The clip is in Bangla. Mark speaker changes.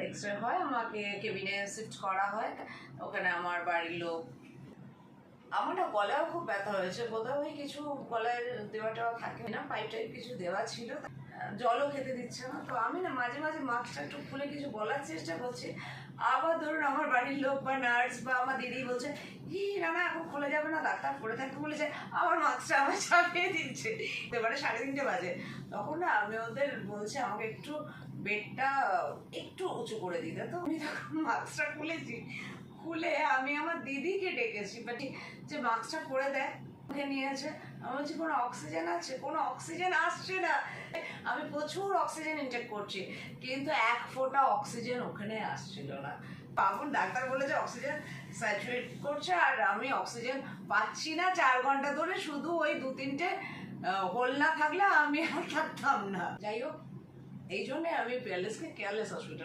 Speaker 1: এক্স-রে হয়, আমাকে কেবিনে শিফট করা হয়, ওখানে আমার বাড়ির লোক। আমার না গলাও খুব ব্যথা হয়েছে, বোধহয় ওই কিছু গলায় দেওয়া টেওয়া থাকে না, পাইপ টাইপ কিছু দেওয়া ছিল, জলও খেতে দিচ্ছে না। তো আমি না মাঝে মাঝে মাস্কটা একটু খুলে কিছু বলার চেষ্টা করছি, আবার ধরুন আমার বাড়ির লোক বা নার্স বা আমার দিদি বলছে না না এখন খুলে যাবে না, ডাক্তার পরে থাকতে বলেছে, আবার মাস্কটা আমার চাপিয়ে দিচ্ছে। এবারে 3:30 বাজে, তখন না আমি ওদের বলছি আমাকে একটু বেডটা একটু উঁচু করে দিতে। তো আমি তখন মাস্কটা খুলে আমি আমার দিদিকে ডেকেছি, যে মাস্কটা পরে দেয়, নিয়েছে। আমি বলছি কোনো অক্সিজেন আছে? কোনো অক্সিজেন আসছে না। আমি প্রচুর অক্সিজেন ইনটেক করছি, কিন্তু এক ফোঁটা অক্সিজেন ওখানে আসছিল না। তখন ডাক্তার বলেছে অক্সিজেন স্যাচুরেট করছে, আর আমি অক্সিজেন পাচ্ছি না 4 ঘন্টা ধরে। শুধু ওই 2-3টে হোল না থাকলে আমি আর থাকতাম না। যাই হোক, এই জন্যে আমি পেয়ারলেসকে কেয়ারলেস হসপিটাল